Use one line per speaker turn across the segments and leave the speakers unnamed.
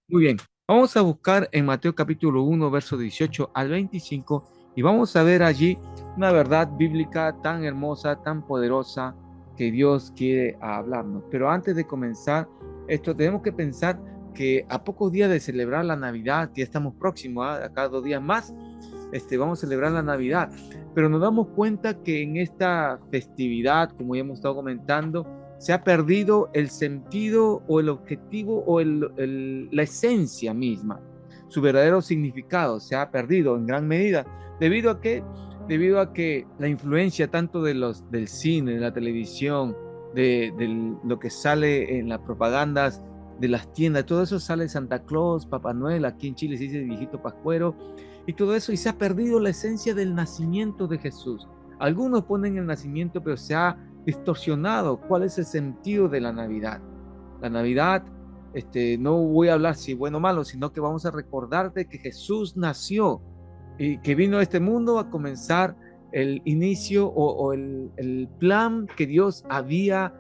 Muy bien, vamos a buscar en Mateo capítulo 1, verso 18 al 25 y vamos a ver allí una verdad bíblica tan hermosa, tan poderosa que Dios quiere hablarnos. Pero antes de comenzar esto, tenemos que pensar que a pocos días de celebrar la Navidad, que ya estamos próximos, a cada 2 días más, vamos a celebrar la Navidad, pero nos damos cuenta que en esta festividad, como ya hemos estado comentando, se ha perdido el sentido o el objetivo o la esencia misma. Su verdadero significado se ha perdido en gran medida. ¿Debido a qué? Debido a que la influencia tanto del cine, de la televisión, de lo que sale en las propagandas de las tiendas, todo eso sale Santa Claus, Papá Noel, aquí en Chile se dice viejito pascuero, y todo eso, y se ha perdido la esencia del nacimiento de Jesús. Algunos ponen el nacimiento, pero se ha distorsionado cuál es el sentido de la Navidad. La Navidad, no voy a hablar si bueno o malo, sino que vamos a recordar de que Jesús nació y que vino a este mundo a comenzar el inicio o el plan que Dios había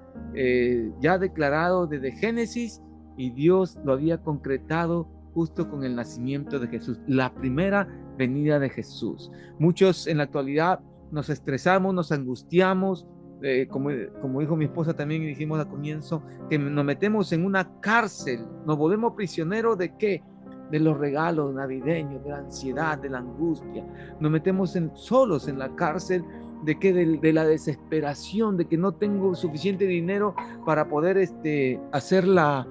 ya declarado desde Génesis, y Dios lo había concretado justo con el nacimiento de Jesús, la primera venida de Jesús. Muchos en la actualidad nos estresamos, nos angustiamos, como dijo mi esposa también y dijimos al comienzo, que nos metemos en una cárcel, nos volvemos prisioneros de qué, de los regalos navideños, de la ansiedad, de la angustia, nos metemos solos en la cárcel de que de la desesperación, de que no tengo suficiente dinero para poder hacer la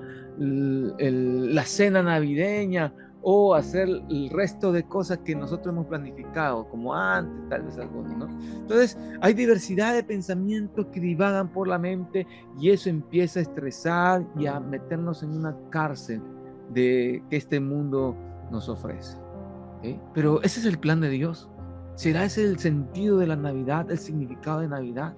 cena navideña o hacer el resto de cosas que nosotros hemos planificado, como antes, tal vez algunos, ¿no? Entonces, hay diversidad de pensamientos que divagan por la mente y eso empieza a estresar y a meternos en una cárcel que este mundo nos ofrece. ¿Okay? Pero ese es el plan de Dios. ¿Será ese el sentido de la Navidad, el significado de Navidad?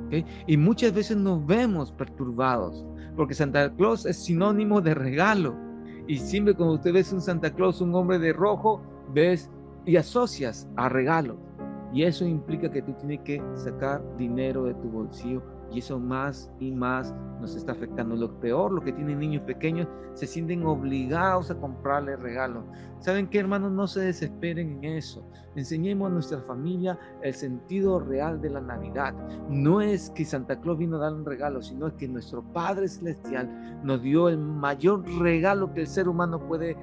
¿Okay? Y muchas veces nos vemos perturbados, porque Santa Claus es sinónimo de regalo. Y siempre cuando usted ves un Santa Claus, un hombre de rojo, ves y asocias a regalo. Y eso implica que tú tienes que sacar dinero de tu bolsillo, y eso más y más nos está afectando. Lo peor, lo que tienen niños pequeños, se sienten obligados a comprarle regalos. ¿Saben qué, hermanos? No se desesperen en eso. Enseñemos a nuestra familia el sentido real de la Navidad. No es que Santa Claus vino a dar un regalo, sino es que nuestro Padre Celestial nos dio el mayor regalo que el ser humano puede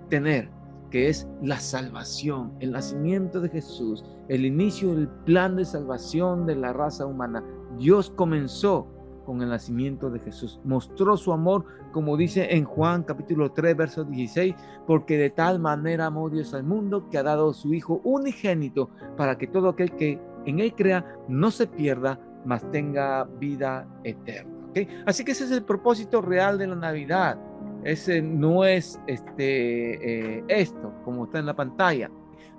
tener, que es la salvación, el nacimiento de Jesús, el inicio del plan de salvación de la raza humana. Dios comenzó con el nacimiento de Jesús, mostró su amor, como dice en Juan capítulo 3, verso 16, porque de tal manera amó Dios al mundo que ha dado su Hijo unigénito para que todo aquel que en él crea no se pierda, mas tenga vida eterna. ¿Okay? Así que ese es el propósito real de la Navidad. Ese no es esto, como está en la pantalla.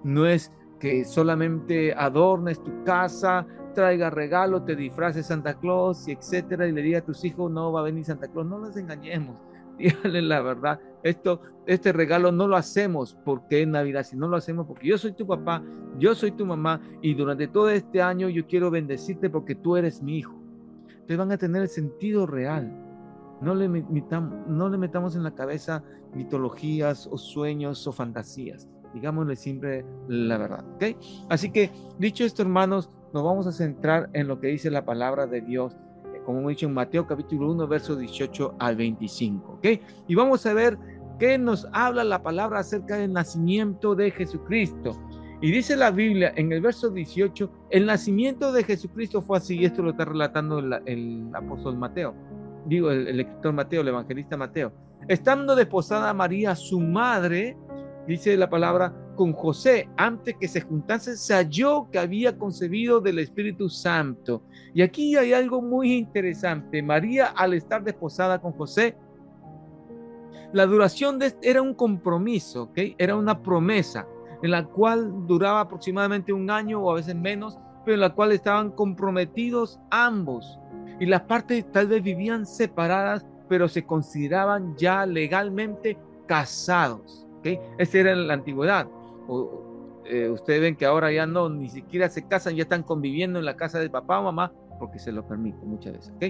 No es que solamente adornes tu casa, traiga regalo, te disfraces Santa Claus y etcétera, y le diga a tus hijos, no va a venir Santa Claus. No los engañemos. Díganle la verdad. Este regalo no lo hacemos porque es Navidad, sino lo hacemos porque yo soy tu papá, yo soy tu mamá, y durante todo este año yo quiero bendecirte porque tú eres mi hijo. Ustedes van a tener el sentido real. No le metamos en la cabeza mitologías o sueños o fantasías. Digámosle siempre la verdad. ¿Ok? Así que, dicho esto, hermanos, nos vamos a centrar en lo que dice la palabra de Dios, como hemos dicho en Mateo capítulo 1, verso 18 al 25. ¿Ok? Y vamos a ver qué nos habla la palabra acerca del nacimiento de Jesucristo. Y dice la Biblia en el verso 18, el nacimiento de Jesucristo fue así, y esto lo está relatando el apóstol Mateo, digo, el escritor Mateo, el evangelista Mateo. Estando desposada María, su madre, dice la palabra, con José, antes que se juntasen, se halló que había concebido del Espíritu Santo. Y aquí hay algo muy interesante. María, al estar desposada con José, la duración era un compromiso, ¿ok? Era una promesa en la cual duraba aproximadamente un año o a veces menos, pero en la cual estaban comprometidos ambos. Y las partes tal vez vivían separadas, pero se consideraban ya legalmente casados, ¿ok? Esa era la antigüedad. Ustedes ven que ahora ya no, ni siquiera se casan, ya están conviviendo en la casa de papá o mamá, porque se lo permite muchas veces, ¿ok?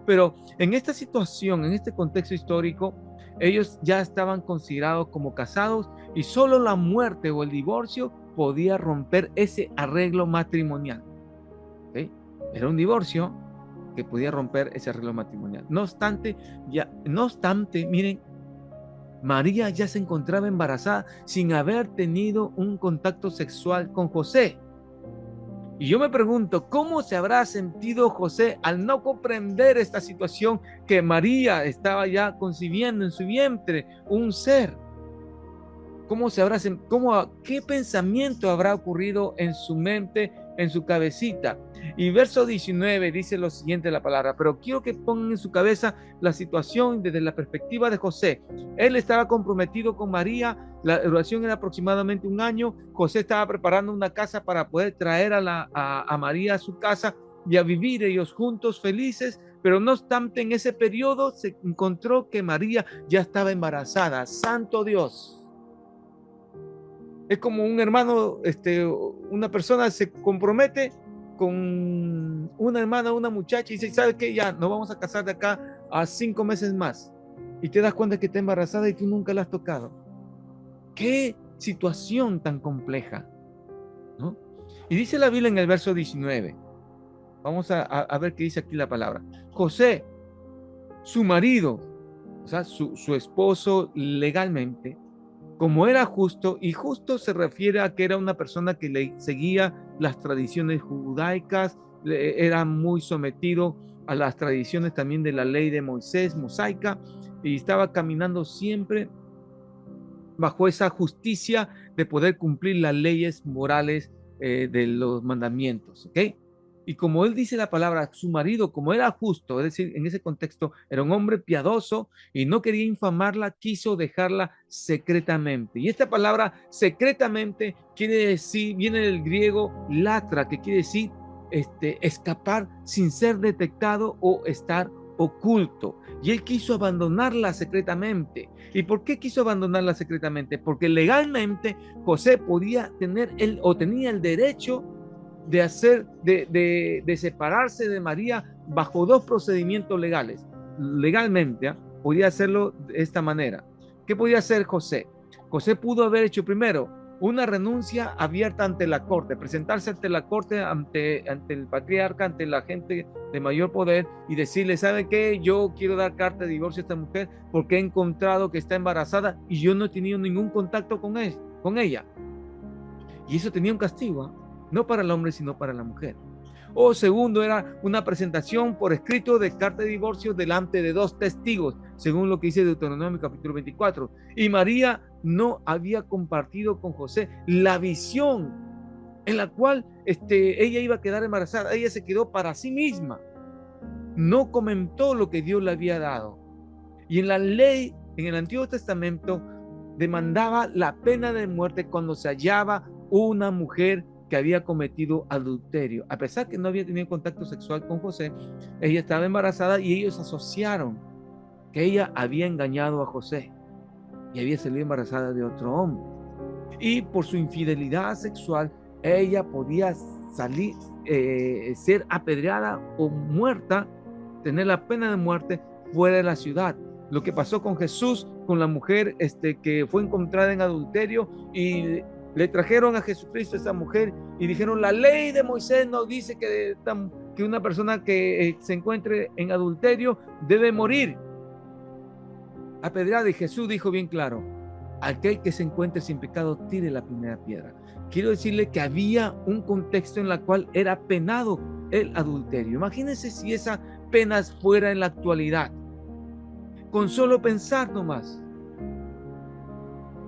Pero en esta situación, en este contexto histórico, ellos ya estaban considerados como casados y solo la muerte o el divorcio podía romper ese arreglo matrimonial, ¿ok? Era un divorcio que podía romper ese arreglo matrimonial. No obstante, miren, María ya se encontraba embarazada sin haber tenido un contacto sexual con José. Y yo me pregunto, ¿cómo se habrá sentido José al no comprender esta situación que María estaba ya concibiendo en su vientre un ser? ¿Qué pensamiento habrá ocurrido en su mente, en su cabecita? Y verso 19 dice lo siguiente de la palabra, pero quiero que pongan en su cabeza la situación desde la perspectiva de José. Él estaba comprometido con María, la duración era aproximadamente un año. José estaba preparando una casa para poder traer a María a su casa y a vivir ellos juntos felices, pero no obstante en ese periodo se encontró que María ya estaba embarazada. ¡Santo Dios! Es como un hermano, una persona se compromete con una hermana, una muchacha y dice, ¿sabe qué? Ya nos vamos a casar de acá a 5 meses más. Y te das cuenta que está embarazada y tú nunca la has tocado. Qué situación tan compleja, ¿no? Y dice la Biblia en el verso 19. Vamos a ver qué dice aquí la palabra. José, su marido, o sea, su esposo legalmente, como era justo, y justo se refiere a que era una persona que le seguía las tradiciones judaicas, era muy sometido a las tradiciones también de la ley de Moisés, mosaica, y estaba caminando siempre bajo esa justicia de poder cumplir las leyes morales de los mandamientos, ¿ok? Y como él dice la palabra, su marido, como era justo, es decir, en ese contexto, era un hombre piadoso y no quería infamarla, quiso dejarla secretamente. Y esta palabra secretamente quiere decir, viene del griego latra, que quiere decir escapar sin ser detectado o estar oculto. Y él quiso abandonarla secretamente. ¿Y por qué quiso abandonarla secretamente? Porque legalmente José podía tener tenía el derecho de separarse de María bajo 2 procedimientos legales. Legalmente, podía hacerlo de esta manera. ¿Qué podía hacer José? José pudo haber hecho primero una renuncia abierta ante la corte, presentarse ante la corte, ante el patriarca, ante la gente de mayor poder y decirle, ¿sabe qué? Yo quiero dar carta de divorcio a esta mujer porque he encontrado que está embarazada y yo no he tenido ningún contacto con ella. Y eso tenía un castigo, no para el hombre, sino para la mujer. O segundo, era una presentación por escrito de carta de divorcio delante de 2 testigos, según lo que dice Deuteronomio capítulo 24. Y María no había compartido con José la visión en la cual ella iba a quedar embarazada. Ella se quedó para sí misma. No comentó lo que Dios le había dado. Y en la ley, en el Antiguo Testamento, demandaba la pena de muerte cuando se hallaba una mujer que había cometido adulterio. A pesar que no había tenido contacto sexual con José, ella estaba embarazada y ellos asociaron que ella había engañado a José y había salido embarazada de otro hombre. Y por su infidelidad sexual, ella podía salir, ser apedreada o muerta, tener la pena de muerte fuera de la ciudad. Lo que pasó con Jesús, con la mujer que fue encontrada en adulterio y le trajeron a Jesucristo a esa mujer y dijeron, la ley de Moisés nos dice que una persona que se encuentre en adulterio debe morir apedreada. Y Jesús dijo bien claro, aquel que se encuentre sin pecado tire la primera piedra. Quiero decirle que había un contexto en el cual era penado el adulterio. Imagínense si esa pena fuera en la actualidad. Con solo pensar nomás.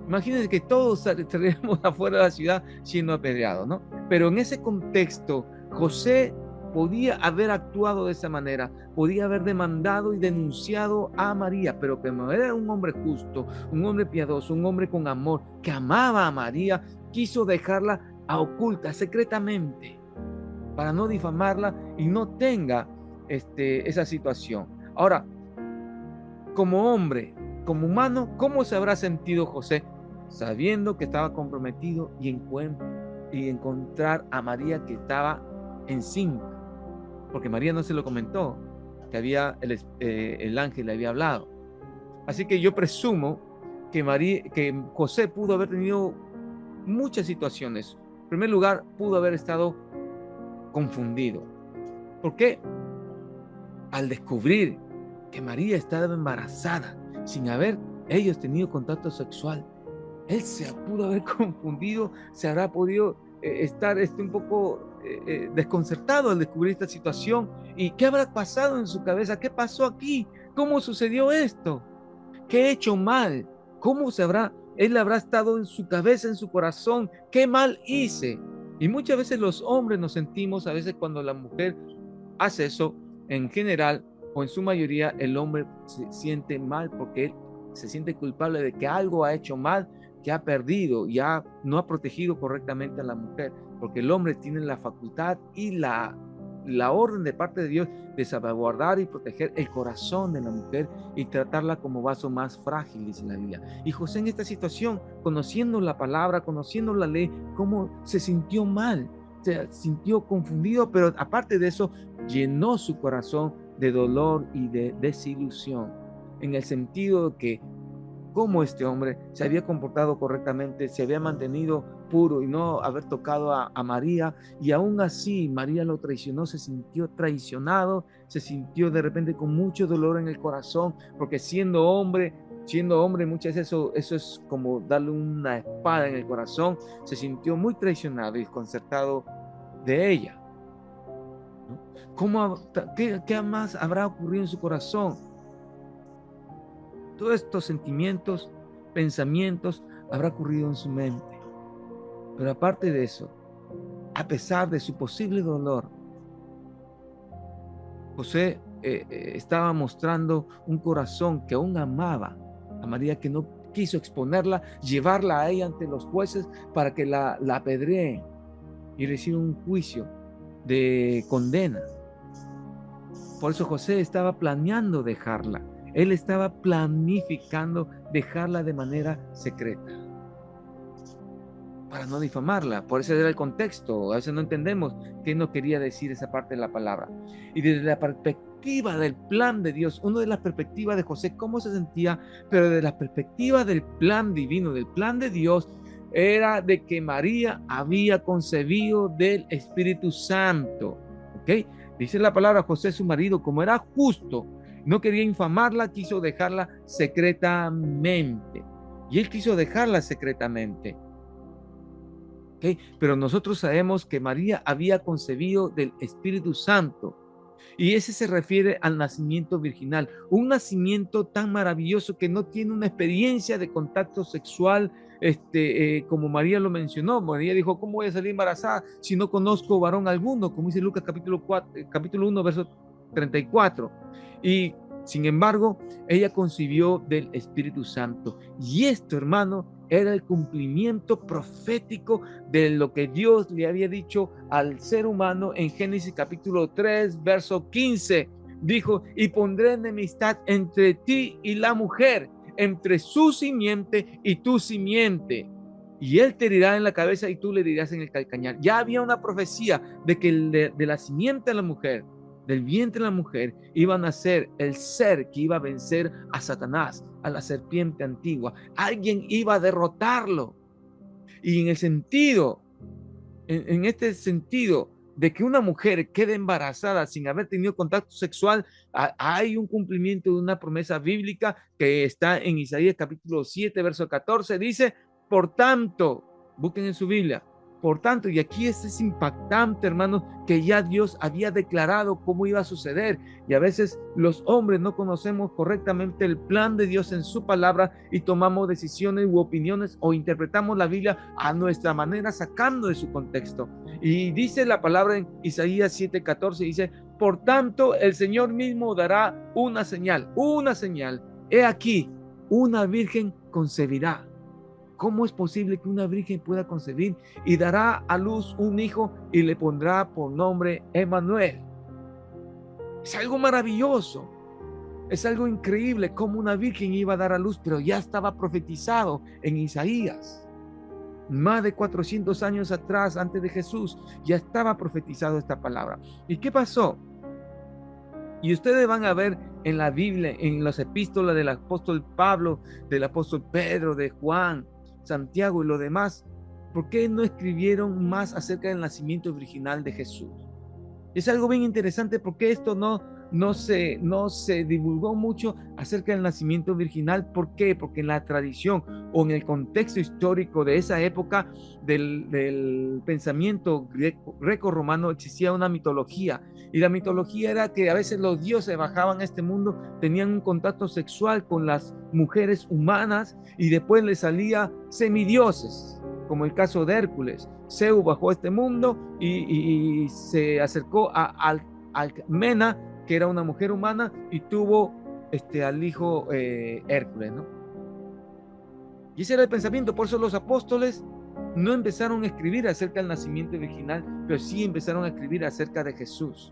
Imagínense que todos estaríamos afuera de la ciudad siendo apedreados, ¿no? Pero en ese contexto, José podía haber actuado de esa manera, podía haber demandado y denunciado a María, pero como era un hombre justo, un hombre piadoso, un hombre con amor, que amaba a María, quiso dejarla a oculta, secretamente, para no difamarla y no tenga esa situación. Ahora, como hombre, como humano, ¿cómo se habrá sentido José sabiendo que estaba comprometido y encontrar a María que estaba encinta? porque María no se lo comentó, que el ángel le había hablado. Así que yo presumo que José pudo haber tenido muchas situaciones. En primer lugar, pudo haber estado confundido. ¿Por qué? Al descubrir que María estaba embarazada sin haber ellos tenido contacto sexual, él se pudo haber confundido, se habrá podido estar un poco desconcertado al descubrir esta situación. ¿Y qué habrá pasado en su cabeza? ¿Qué pasó aquí? ¿Cómo sucedió esto? ¿Qué he hecho mal? Él habrá estado en su cabeza, en su corazón? ¿Qué mal hice? Y muchas veces los hombres nos sentimos, a veces cuando la mujer hace eso, en general o en su mayoría, el hombre se siente mal porque él se siente culpable de que algo ha hecho mal, que ha perdido, ya no ha protegido correctamente a la mujer, porque el hombre tiene la facultad y la orden de parte de Dios de salvaguardar y proteger el corazón de la mujer y tratarla como vaso más frágil, dice la Biblia. Y José en esta situación, conociendo la palabra, conociendo la ley, cómo se sintió mal, se sintió confundido, pero aparte de eso, llenó su corazón de dolor y de desilusión, en el sentido de que cómo este hombre se había comportado correctamente, se había mantenido puro y no haber tocado a María, y aún así María lo traicionó, se sintió traicionado, se sintió de repente con mucho dolor en el corazón, porque siendo hombre, muchas veces eso es como darle una espada en el corazón, se sintió muy traicionado y desconcertado de ella. ¿Qué más habrá ocurrido en su corazón? Todos estos sentimientos, pensamientos, habrá ocurrido en su mente. Pero aparte de eso, a pesar de su posible dolor, José estaba mostrando un corazón que aún amaba a María, que no quiso exponerla, llevarla a ella ante los jueces para que la apedreen y reciba un juicio de condena. Por eso José estaba planeando dejarla. Él estaba planificando dejarla de manera secreta para no difamarla. Por eso era el contexto. A veces no entendemos qué nos quería decir esa parte de la palabra. Y desde la perspectiva del plan de Dios, una de las perspectivas de José, cómo se sentía, pero desde la perspectiva del plan divino, del plan de Dios, era de que María había concebido del Espíritu Santo. ¿Ok? Dice la palabra, José, su marido, como era justo, no quería infamarla, quiso dejarla secretamente. Y él quiso dejarla secretamente. ¿Okay? Pero nosotros sabemos que María había concebido del Espíritu Santo. Y ese se refiere al nacimiento virginal. Un nacimiento tan maravilloso que no tiene una experiencia de contacto sexual, como María lo mencionó. María dijo, ¿cómo voy a salir embarazada si no conozco varón alguno? Como dice Lucas capítulo 1, verso 34. Y sin embargo, ella concibió del Espíritu Santo. Y esto, hermano, era el cumplimiento profético de lo que Dios le había dicho al ser humano en Génesis capítulo 3, verso 15. Dijo, y pondré enemistad entre ti y la mujer, entre su simiente y tu simiente. Y él te herirá en la cabeza y tú le dirás en el calcañar. Ya había una profecía de que de la simiente de la mujer, del vientre de la mujer, iba a nacer el ser que iba a vencer a Satanás, a la serpiente antigua. Alguien iba a derrotarlo. Y en este sentido de que una mujer quede embarazada sin haber tenido contacto sexual, hay un cumplimiento de una promesa bíblica que está en Isaías capítulo 7, verso 14. Dice, por tanto, busquen en su Biblia, por tanto, y aquí es impactante, hermanos, que ya Dios había declarado cómo iba a suceder. Y a veces los hombres no conocemos correctamente el plan de Dios en su palabra y tomamos decisiones u opiniones o interpretamos la Biblia a nuestra manera, sacando de su contexto. Y dice la palabra en Isaías 7:14, dice, por tanto, el Señor mismo dará una señal. He aquí, una virgen concebirá. ¿Cómo es posible que una virgen pueda concebir y dará a luz un hijo y le pondrá por nombre Emmanuel? Es algo maravilloso, es algo increíble cómo una virgen iba a dar a luz, pero ya estaba profetizado en Isaías. Más de 400 años atrás, antes de Jesús, ya estaba profetizado esta palabra. ¿Y qué pasó? Y ustedes van a ver en la Biblia, en las epístolas del apóstol Pablo, del apóstol Pedro, de Juan, Santiago y los demás, ¿por qué no escribieron más acerca del nacimiento virginal de Jesús? Es algo bien interesante porque esto no se divulgó mucho acerca del nacimiento virginal. ¿Por qué? Porque en la tradición o en el contexto histórico de esa época del pensamiento greco-romano existía una mitología. Y la mitología era que a veces los dioses bajaban a este mundo, tenían un contacto sexual con las mujeres humanas y después les salía semidioses, como el caso de Hércules. Zeus bajó a este mundo y se acercó a Alcmena, que era una mujer humana, y tuvo al hijo Hércules, ¿no? Y ese era el pensamiento. Por eso los apóstoles no empezaron a escribir acerca del nacimiento virginal, pero sí empezaron a escribir acerca de Jesús,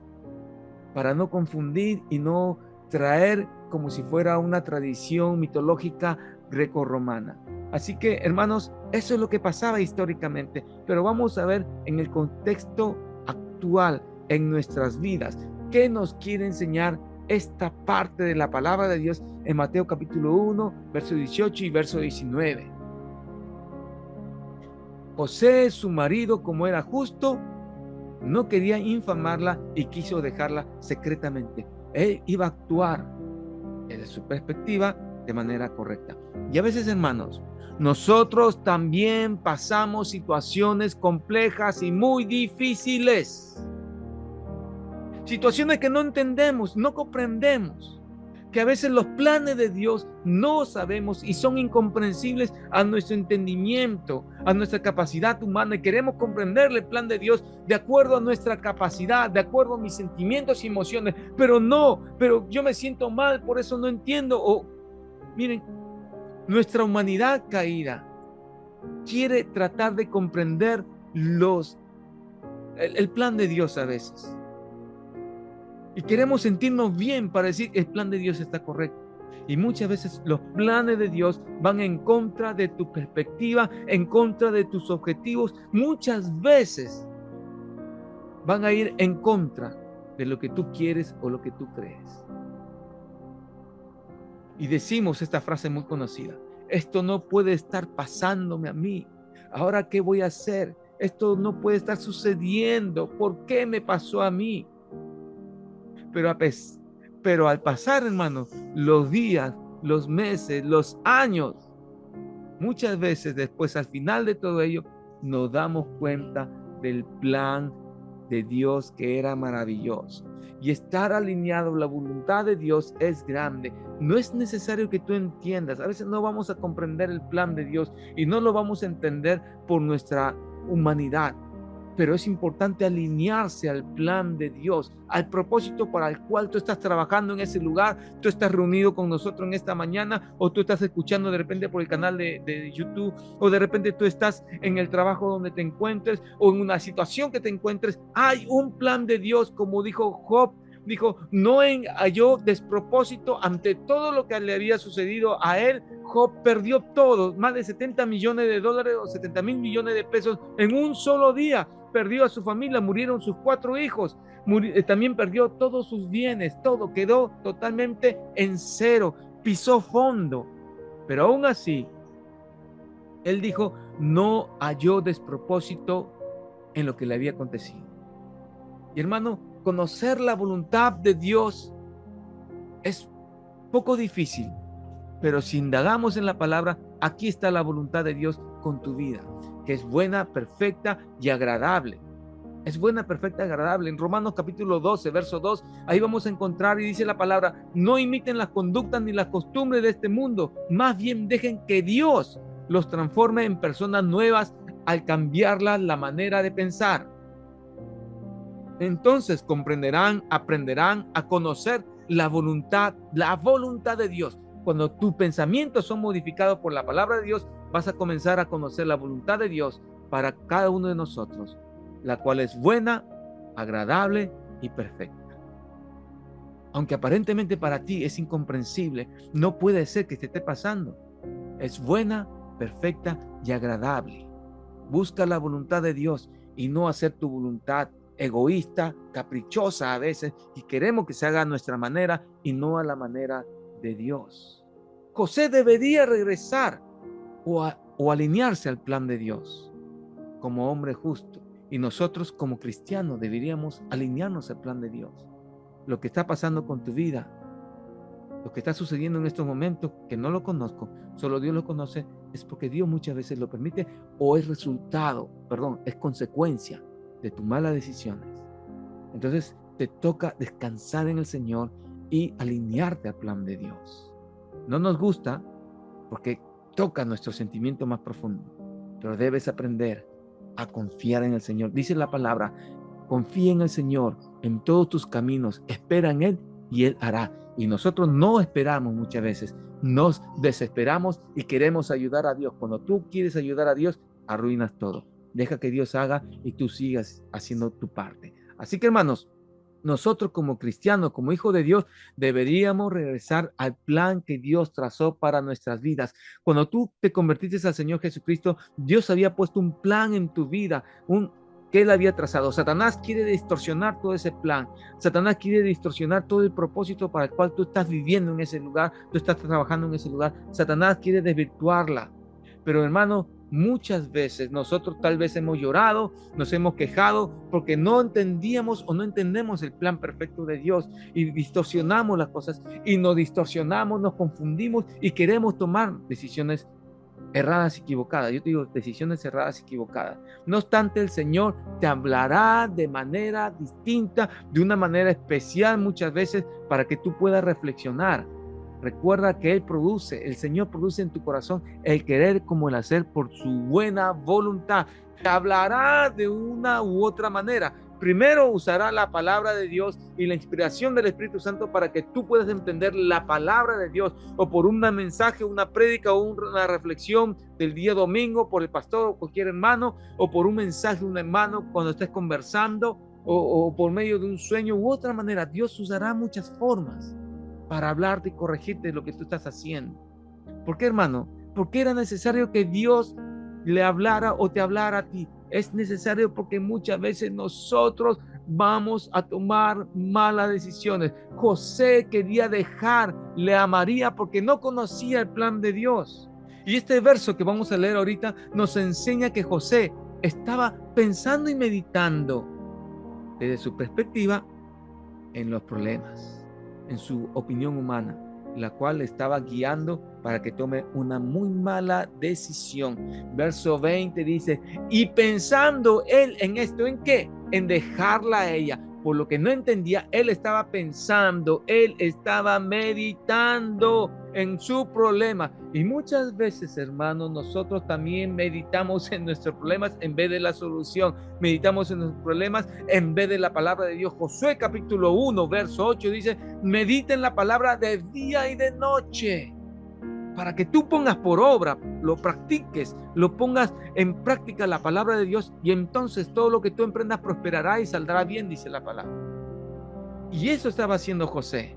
para no confundir y no traer como si fuera una tradición mitológica grecorromana. Así que, hermanos, eso es lo que pasaba históricamente, pero vamos a ver en el contexto actual, en nuestras vidas, qué nos quiere enseñar esta parte de la palabra de Dios en Mateo capítulo 1, verso 18 y verso 19. José, su marido, como era justo, no quería infamarla y quiso dejarla secretamente. Él iba a actuar desde su perspectiva de manera correcta. Y a veces, hermanos, nosotros también pasamos situaciones complejas y muy difíciles. Situaciones que no entendemos, no comprendemos. Que a veces los planes de Dios no sabemos y son incomprensibles a nuestro entendimiento, a nuestra capacidad humana, y queremos comprender el plan de Dios de acuerdo a nuestra capacidad, de acuerdo a mis sentimientos y emociones, pero yo me siento mal, por eso no entiendo. Miren, nuestra humanidad caída quiere tratar de comprender el plan de Dios a veces. Y queremos sentirnos bien para decir el plan de Dios está correcto. Y muchas veces los planes de Dios van en contra de tu perspectiva, en contra de tus objetivos. Muchas veces van a ir en contra de lo que tú quieres o lo que tú crees. Y decimos esta frase muy conocida: esto no puede estar pasándome a mí. ¿Ahora qué voy a hacer? Esto no puede estar sucediendo. ¿Por qué me pasó a mí? Pero al pasar, hermanos, los días, los meses, los años, muchas veces después, al final de todo ello, nos damos cuenta del plan de Dios, que era maravilloso. Y estar alineado a la voluntad de Dios es grande. No es necesario que tú entiendas. A veces no vamos a comprender el plan de Dios y no lo vamos a entender por nuestra humanidad. Pero es importante alinearse al plan de Dios, al propósito para el cual tú estás trabajando en ese lugar. Tú estás reunido con nosotros en esta mañana, o tú estás escuchando de repente por el canal de YouTube, o de repente tú estás en el trabajo donde te encuentres, o en una situación que te encuentres. Hay un plan de Dios, como dijo Job. Dijo, no halló despropósito ante todo lo que le había sucedido a él. Job perdió todo, más de 70 millones de dólares o 70 mil millones de pesos en un solo día. Perdió a su familia, murieron sus 4 hijos, también perdió todos sus bienes, todo quedó totalmente en cero, pisó fondo. Pero aún así, él dijo, no halló despropósito en lo que le había acontecido. Y hermano, conocer la voluntad de Dios es poco difícil, pero si indagamos en la palabra, aquí está la voluntad de Dios con tu vida, que es buena, perfecta y agradable. Es buena, perfecta y agradable. En Romanos capítulo 12, verso 2, ahí vamos a encontrar y dice la palabra, no imiten las conductas ni las costumbres de este mundo, más bien dejen que Dios los transforme en personas nuevas al cambiarla la manera de pensar. Entonces aprenderán a conocer la voluntad de Dios. Cuando tus pensamientos son modificados por la palabra de Dios, vas a comenzar a conocer la voluntad de Dios para cada uno de nosotros, la cual es buena, agradable y perfecta. Aunque aparentemente para ti es incomprensible, no puede ser que te esté pasando. Es buena, perfecta y agradable. Busca la voluntad de Dios y no hacer tu voluntad egoísta, caprichosa a veces, y queremos que se haga a nuestra manera y no a la manera de Dios. José debería regresar o alinearse al plan de Dios como hombre justo, y nosotros como cristianos deberíamos alinearnos al plan de Dios. Lo que está pasando con tu vida, lo que está sucediendo en estos momentos, que no lo conozco, solo Dios lo conoce, es porque Dios muchas veces lo permite o es es consecuencia de tus malas decisiones. Entonces te toca descansar en el Señor y alinearte al plan de Dios. No nos gusta porque toca nuestro sentimiento más profundo, pero debes aprender a confiar en el Señor. Dice la palabra, confía en el Señor en todos tus caminos, espera en Él y Él hará. Y nosotros no esperamos muchas veces, nos desesperamos y queremos ayudar a Dios. Cuando tú quieres ayudar a Dios, arruinas todo. Deja que Dios haga y tú sigas haciendo tu parte. Así que, hermanos, nosotros como cristianos, como hijos de Dios, deberíamos regresar al plan que Dios trazó para nuestras vidas. Cuando tú te convertiste al Señor Jesucristo, Dios había puesto un plan en tu vida, que Él había trazado. Satanás quiere distorsionar todo ese plan. Satanás quiere distorsionar todo el propósito para el cual tú estás viviendo en ese lugar, tú estás trabajando en ese lugar. Satanás quiere desvirtuarla. Pero hermano, muchas veces nosotros tal vez hemos llorado, nos hemos quejado porque no entendíamos o no entendemos el plan perfecto de Dios y distorsionamos las cosas y nos distorsionamos, nos confundimos y queremos tomar decisiones erradas y equivocadas. Yo te digo, decisiones erradas y equivocadas. No obstante, el Señor te hablará de manera distinta, de una manera especial muchas veces para que tú puedas reflexionar. Recuerda que el Señor produce en tu corazón el querer como el hacer por su buena voluntad. Te hablará de una u otra manera. Primero usará la palabra de Dios y la inspiración del Espíritu Santo para que tú puedas entender la palabra de Dios, o por un mensaje, una prédica o una reflexión del día domingo por el pastor o cualquier hermano, o por un mensaje de un hermano cuando estés conversando, o por medio de un sueño u otra manera. Dios usará muchas formas para hablarte y corregirte de lo que tú estás haciendo. ¿Por qué, hermano? Porque era necesario que Dios le hablara o te hablara a ti. Es necesario porque muchas veces nosotros vamos a tomar malas decisiones. José quería dejarle a María porque no conocía el plan de Dios. Y este verso que vamos a leer ahorita nos enseña que José estaba pensando y meditando desde su perspectiva en los problemas, en su opinión humana, la cual le estaba guiando para que tome una muy mala decisión. Verso 20 dice, y pensando él en esto, ¿en qué? En dejarla a ella. Por lo que no entendía, él estaba pensando, él estaba meditando en su problema. Y muchas veces, hermanos, nosotros también meditamos en nuestros problemas en vez de la solución. Meditamos en nuestros problemas en vez de la palabra de Dios. Josué capítulo 1, verso 8 dice, medita en la palabra de día y de noche, para que tú pongas por obra, lo practiques, lo pongas en práctica la palabra de Dios, y entonces todo lo que tú emprendas prosperará y saldrá bien, dice la palabra. Y eso estaba haciendo José.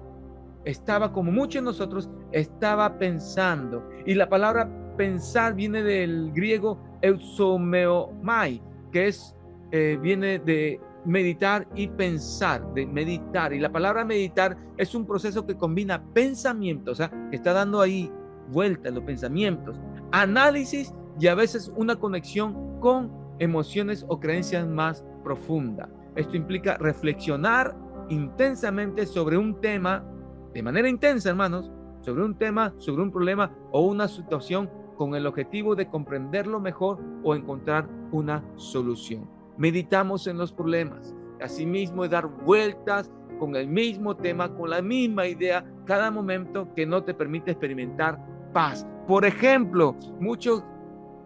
Estaba, como muchos de nosotros, estaba pensando. Y la palabra pensar viene del griego eusomeomai, que viene de meditar y pensar, de meditar. Y la palabra meditar es un proceso que combina pensamiento, o sea, que está dando ahí vuelta los pensamientos, análisis y a veces una conexión con emociones o creencias más profundas. Esto implica reflexionar intensamente sobre un tema, de manera intensa, hermanos, sobre un tema, sobre un problema o una situación, con el objetivo de comprenderlo mejor o encontrar una solución. Meditamos en los problemas, asimismo es dar vueltas con el mismo tema, con la misma idea, cada momento, que no te permite experimentar paz. Por ejemplo,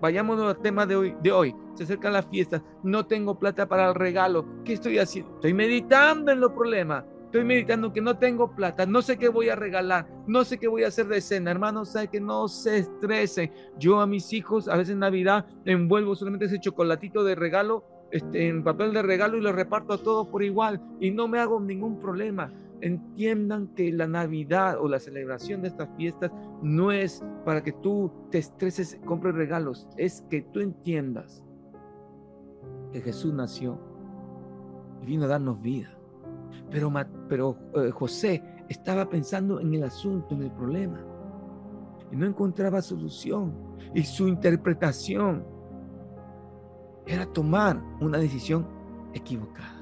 vayamos al tema de hoy. Se acercan las fiestas, no tengo plata para el regalo. ¿Qué estoy haciendo? Estoy meditando en los problemas. Estoy meditando que no tengo plata, no sé qué voy a regalar, no sé qué voy a hacer de cena. Hermanos, sabe que no se estresen. Yo a mis hijos, a veces en Navidad, envuelvo solamente ese chocolatito de regalo en papel de regalo y lo reparto a todos por igual y no me hago ningún problema. Entiendan que la Navidad o la celebración de estas fiestas no es para que tú te estreses, compres regalos. Es que tú entiendas que Jesús nació y vino a darnos vida. Pero José estaba pensando en el asunto, en el problema, y no encontraba solución. Y su interpretación era tomar una decisión equivocada.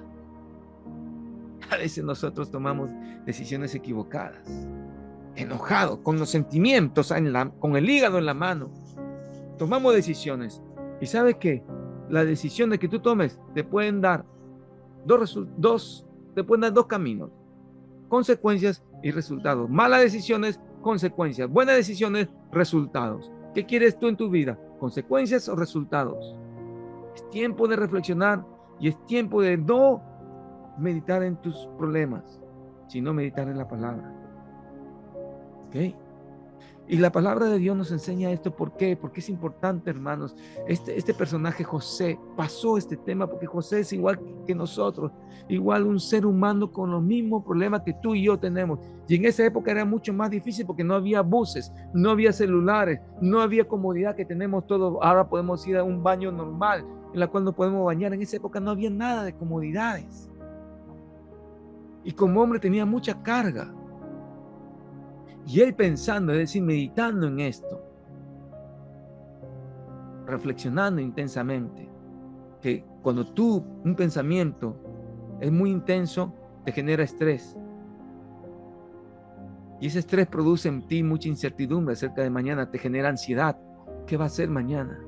A veces nosotros tomamos decisiones equivocadas, enojados, con los sentimientos, con el hígado en la mano. Tomamos decisiones. ¿Y sabes qué? Las decisiones que tú tomes te pueden dar te pueden dar dos caminos: consecuencias y resultados. Malas decisiones, consecuencias. Buenas decisiones, resultados. ¿Qué quieres tú en tu vida? ¿Consecuencias o resultados? Es tiempo de reflexionar y es tiempo de no meditar en tus problemas, sino meditar en la palabra. ¿Ok? Y la palabra de Dios nos enseña esto. ¿Por qué? Porque es importante, hermanos. Este personaje José pasó este tema porque José es igual que nosotros, igual un ser humano con los mismos problemas que tú y yo tenemos. Y en esa época era mucho más difícil porque no había buses, no había celulares, no había comodidad que tenemos todos. Ahora podemos ir a un baño normal en la cual nos podemos bañar. En esa época no había nada de comodidades. Y como hombre tenía mucha carga. Y él pensando, es decir, meditando en esto, reflexionando intensamente, que cuando un pensamiento es muy intenso, te genera estrés. Y ese estrés produce en ti mucha incertidumbre acerca de mañana, te genera ansiedad. ¿Qué va a ser mañana?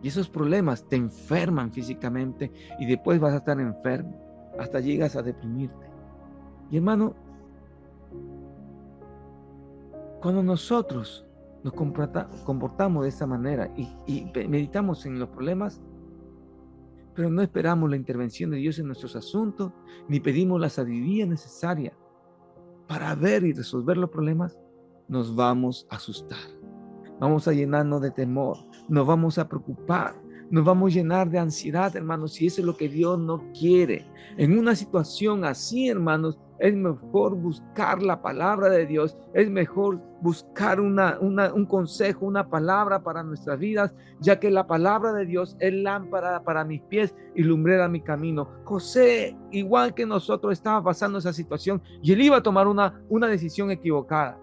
Y esos problemas te enferman físicamente y después vas a estar enfermo, hasta llegas a deprimirte. Y hermano, cuando nosotros nos comportamos de esa manera y meditamos en los problemas, pero no esperamos la intervención de Dios en nuestros asuntos, ni pedimos la sabiduría necesaria para ver y resolver los problemas, nos vamos a asustar. Vamos a llenarnos de temor, nos vamos a preocupar, nos vamos a llenar de ansiedad, hermanos, y eso es lo que Dios no quiere. En una situación así, hermanos, es mejor buscar la palabra de Dios, es mejor buscar un consejo, una palabra para nuestras vidas, ya que la palabra de Dios es lámpara para mis pies y lumbrera mi camino. José, igual que nosotros, estaba pasando esa situación y él iba a tomar una decisión equivocada.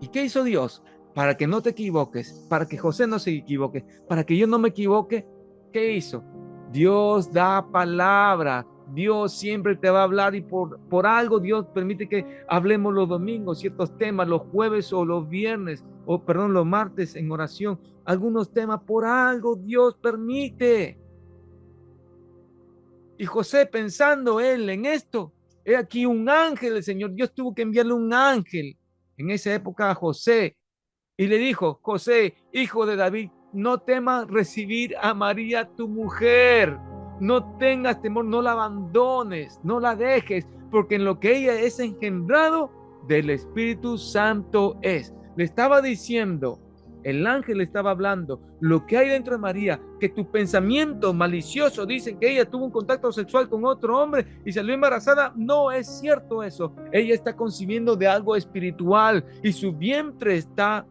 ¿Y qué hizo Dios? Para que no te equivoques, para que José no se equivoque, para que yo no me equivoque, ¿qué hizo? Dios da palabra, Dios siempre te va a hablar y por algo Dios permite que hablemos los domingos, ciertos temas, los jueves o los viernes, los martes en oración, algunos temas, por algo Dios permite. Y José, pensando él en esto, he aquí un ángel del Señor, Dios tuvo que enviarle un ángel en esa época a José y le dijo: José, hijo de David, no temas recibir a María tu mujer, no tengas temor, no la abandones, no la dejes, porque en lo que ella es engendrado del Espíritu Santo es. Le estaba diciendo, el ángel le estaba hablando, lo que hay dentro de María, que tu pensamiento malicioso dicen que ella tuvo un contacto sexual con otro hombre y salió embarazada. No es cierto eso. Ella está concibiendo de algo espiritual y su vientre está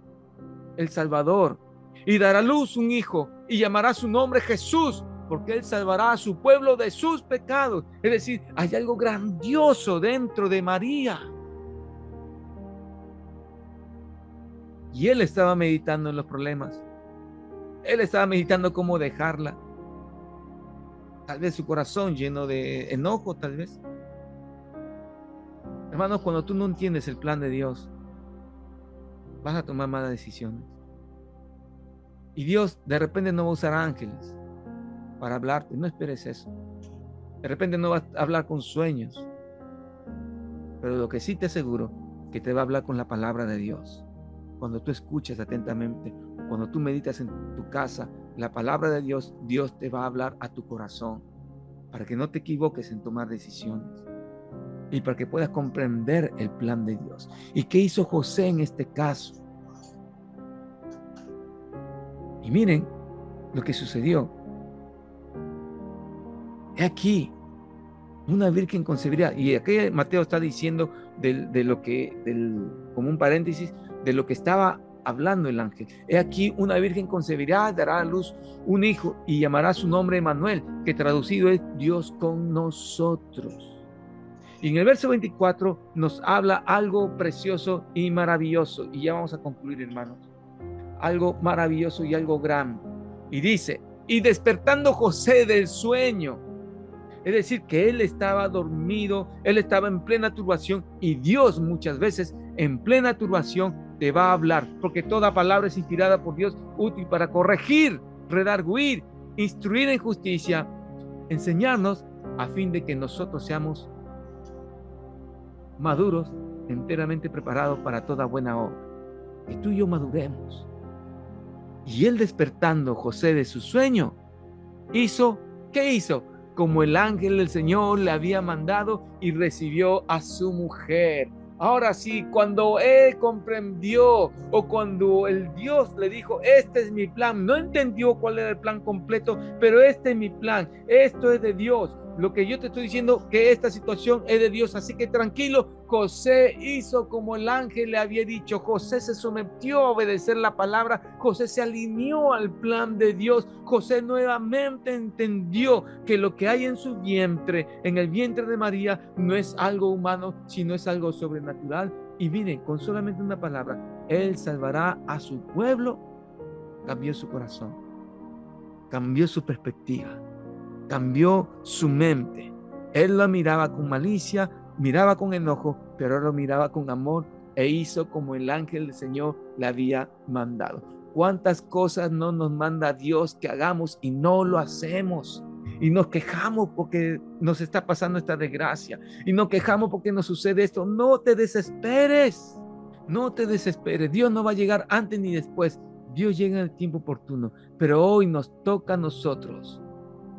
el Salvador, y dará a luz un hijo y llamará su nombre Jesús, porque él salvará a su pueblo de sus pecados. Es decir, hay algo grandioso dentro de María. Y él estaba meditando en los problemas. Él estaba meditando cómo dejarla. Tal vez su corazón lleno de enojo, tal vez. Hermanos, cuando tú no entiendes el plan de Dios, vas a tomar malas decisiones. Y Dios de repente no va a usar ángeles para hablarte. No esperes eso. De repente no va a hablar con sueños. Pero lo que sí te aseguro, que te va a hablar con la palabra de Dios. Cuando tú escuchas atentamente, cuando tú meditas en tu casa, la palabra de Dios, Dios te va a hablar a tu corazón para que no te equivoques en tomar decisiones y para que puedas comprender el plan de Dios. ¿Y qué hizo José en este caso? Y miren lo que sucedió. He aquí, una virgen concebirá. Y aquí Mateo está diciendo como un paréntesis, de lo que estaba hablando el ángel. He aquí una virgen concebirá, dará a luz un hijo y llamará su nombre Emmanuel, que traducido es Dios con nosotros. Y en el verso 24 nos habla algo precioso y maravilloso. Y ya vamos a concluir, hermanos. Algo maravilloso y algo grande. Y dice, y despertando José del sueño. Es decir, que él estaba dormido, él estaba en plena turbación, y Dios muchas veces en plena turbación te va a hablar, porque toda palabra es inspirada por Dios, útil para corregir, redarguir, instruir en justicia, enseñarnos a fin de que nosotros seamos maduros, enteramente preparados para toda buena obra. Que tú y yo maduremos. Y él, despertando José de su sueño, ¿qué hizo? Como el ángel del Señor le había mandado, y recibió a su mujer. Ahora sí, cuando él comprendió, o cuando el Dios le dijo, este es mi plan, no entendió cuál era el plan completo, pero este es mi plan, esto es de Dios. Lo que yo te estoy diciendo, que esta situación es de Dios, así que tranquilo. José hizo como el ángel le había dicho. José se sometió a obedecer la palabra. José se alineó al plan de Dios. José nuevamente entendió que lo que hay en su vientre, en el vientre de María, no es algo humano, sino es algo sobrenatural. Y miren, con solamente una palabra, él salvará a su pueblo. Cambió su corazón, cambió su perspectiva, cambió su mente. Él lo miraba con malicia, miraba con enojo, pero él lo miraba con amor, e hizo como el ángel del Señor le había mandado. ¿Cuántas cosas no nos manda Dios que hagamos y no lo hacemos? Y nos quejamos porque nos está pasando esta desgracia, y nos quejamos porque nos sucede esto. No te desesperes, no te desesperes. Dios no va a llegar antes ni después. Dios llega en el tiempo oportuno, pero hoy nos toca a nosotros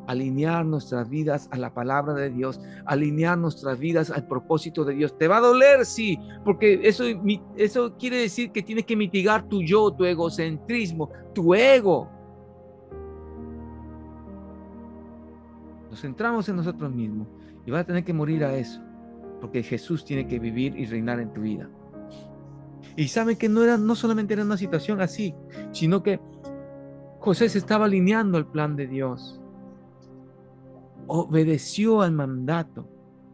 alinear nuestras vidas a la palabra de Dios, alinear nuestras vidas al propósito de Dios. Te va a doler, sí, porque eso quiere decir que tienes que mitigar tu yo, tu egocentrismo, tu ego. Nos centramos en nosotros mismos y vas a tener que morir a eso, porque Jesús tiene que vivir y reinar en tu vida. Y saben que no solamente era una situación así, sino que José se estaba alineando al plan de Dios. Obedeció al mandato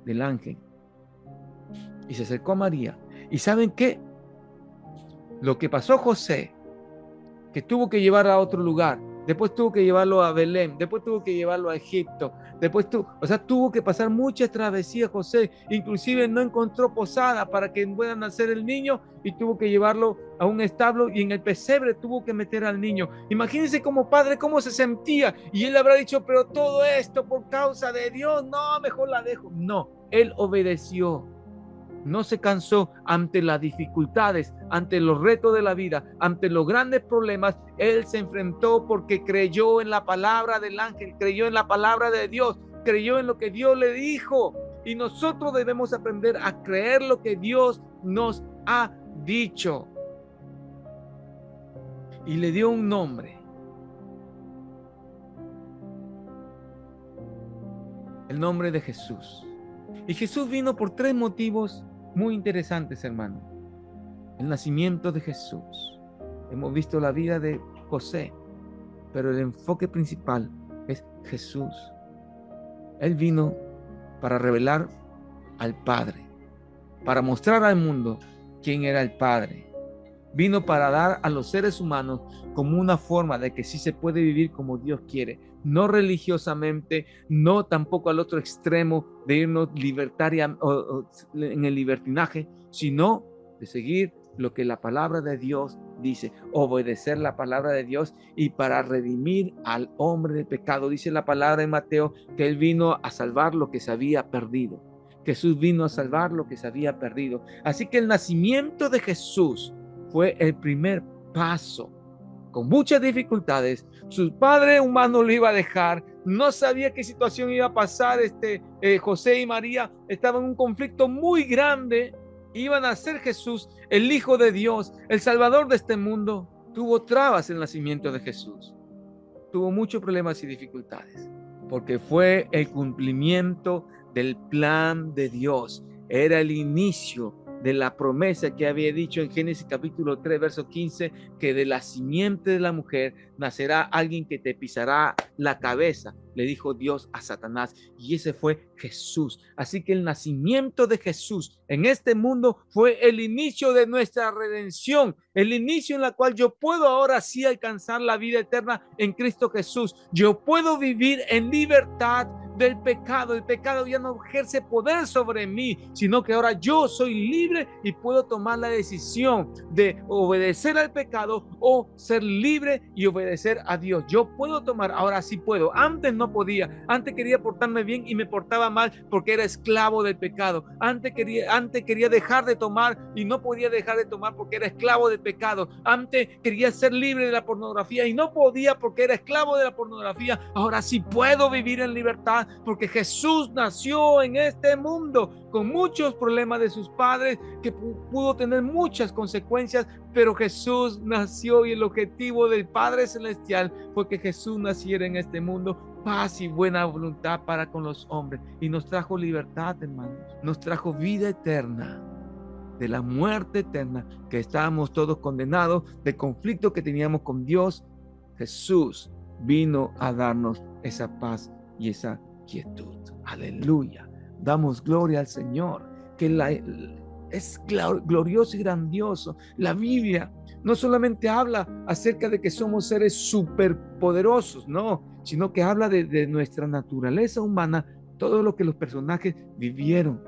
del ángel y se acercó a María. ¿Y saben qué? Lo que pasó José, que tuvo que llevar a otro lugar, después tuvo que llevarlo a Belén, después tuvo que llevarlo a Egipto, tuvo que pasar muchas travesías José, inclusive no encontró posada para que pueda nacer el niño, y tuvo que llevarlo a un establo, y en el pesebre tuvo que meter al niño. Imagínense como padre cómo se sentía, y él habrá dicho, pero todo esto por causa de Dios, no, mejor la dejo. No, él obedeció. No se cansó ante las dificultades, ante los retos de la vida, ante los grandes problemas. Él se enfrentó porque creyó en la palabra del ángel, creyó en la palabra de Dios, creyó en lo que Dios le dijo. Y nosotros debemos aprender a creer lo que Dios nos ha dicho. Y le dio un nombre. El nombre de Jesús. Y Jesús vino por 3 motivos muy interesantes, hermano. El nacimiento de Jesús. Hemos visto la vida de José, pero el enfoque principal es Jesús. Él vino para revelar al Padre, para mostrar al mundo quién era el Padre. Vino para dar a los seres humanos como una forma de que sí se puede vivir como Dios quiere, no religiosamente, no tampoco al otro extremo de irnos libertaria o en el libertinaje, sino de seguir lo que la palabra de Dios dice, obedecer la palabra de Dios, y para redimir al hombre del pecado. Dice la palabra en Mateo que Él vino a salvar lo que se había perdido. Jesús vino a salvar lo que se había perdido. Así que el nacimiento de Jesús fue el primer paso, con muchas dificultades. Su padre humano lo iba a dejar, no sabía qué situación iba a pasar. José y María estaban en un conflicto muy grande. Iban a ser Jesús, el Hijo de Dios, el Salvador de este mundo. Tuvo trabas el nacimiento de Jesús, tuvo muchos problemas y dificultades, porque fue el cumplimiento del plan de Dios. Era el inicio de la promesa que había dicho en Génesis capítulo 3, verso 15, que de la simiente de la mujer nacerá alguien que te pisará la cabeza, le dijo Dios a Satanás, y ese fue Jesús. Así que el nacimiento de Jesús en este mundo fue el inicio de nuestra redención, el inicio en la cual yo puedo ahora sí alcanzar la vida eterna en Cristo Jesús. Yo puedo vivir en libertad del pecado. El pecado ya no ejerce poder sobre mí, sino que ahora yo soy libre y puedo tomar la decisión de obedecer al pecado o ser libre y obedecer a Dios. Yo puedo tomar, ahora sí puedo. Antes no podía. Antes quería portarme bien y me portaba mal porque era esclavo del pecado. Antes quería dejar de tomar y no podía dejar de tomar porque era esclavo del pecado. Antes quería ser libre de la pornografía y no podía porque era esclavo de la pornografía. Ahora sí puedo vivir en libertad porque Jesús nació en este mundo con muchos problemas de sus padres que pudo tener muchas consecuencias, pero Jesús nació y el objetivo del Padre Celestial fue que Jesús naciera en este mundo, paz y buena voluntad para con los hombres, y nos trajo libertad, hermanos, nos trajo vida eterna de la muerte eterna, que estábamos todos condenados, del conflicto que teníamos con Dios. Jesús vino a darnos esa paz y esa quietud. Aleluya. Damos gloria al Señor, que es glorioso y grandioso. La Biblia no solamente habla acerca de que somos seres superpoderosos, no, sino que habla de nuestra naturaleza humana, todo lo que los personajes vivieron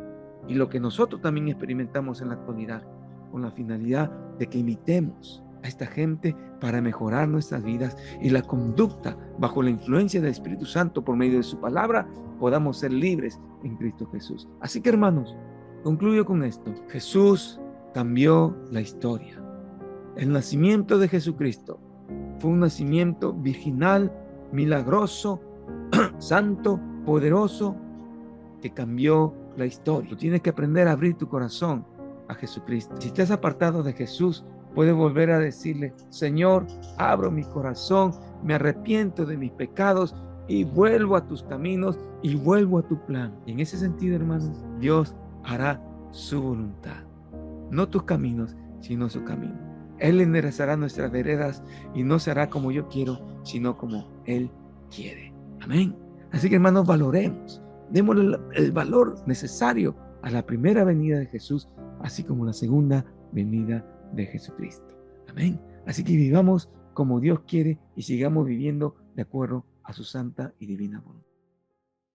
y lo que nosotros también experimentamos en la actualidad, con la finalidad de que imitemos a esta gente para mejorar nuestras vidas y la conducta bajo la influencia del Espíritu Santo por medio de su palabra, podamos ser libres en Cristo Jesús. Así que, hermanos, concluyo con esto. Jesús cambió la historia. El nacimiento de Jesucristo fue un nacimiento virginal, milagroso, santo, poderoso, que cambió la historia. Tú tienes que aprender a abrir tu corazón a Jesucristo. Si estás apartado de Jesús, puedes volver a decirle: Señor, abro mi corazón, me arrepiento de mis pecados y vuelvo a tus caminos y vuelvo a tu plan. Y en ese sentido, hermanos, Dios hará su voluntad. No tus caminos, sino su camino. Él enderezará nuestras veredas y no se hará como yo quiero, sino como Él quiere. Amén. Así que, hermanos, valoremos, démosle el valor necesario a la primera venida de Jesús, así como la segunda venida de Jesucristo. Amén. Así que vivamos como Dios quiere y sigamos viviendo de acuerdo a su santa y divina voluntad.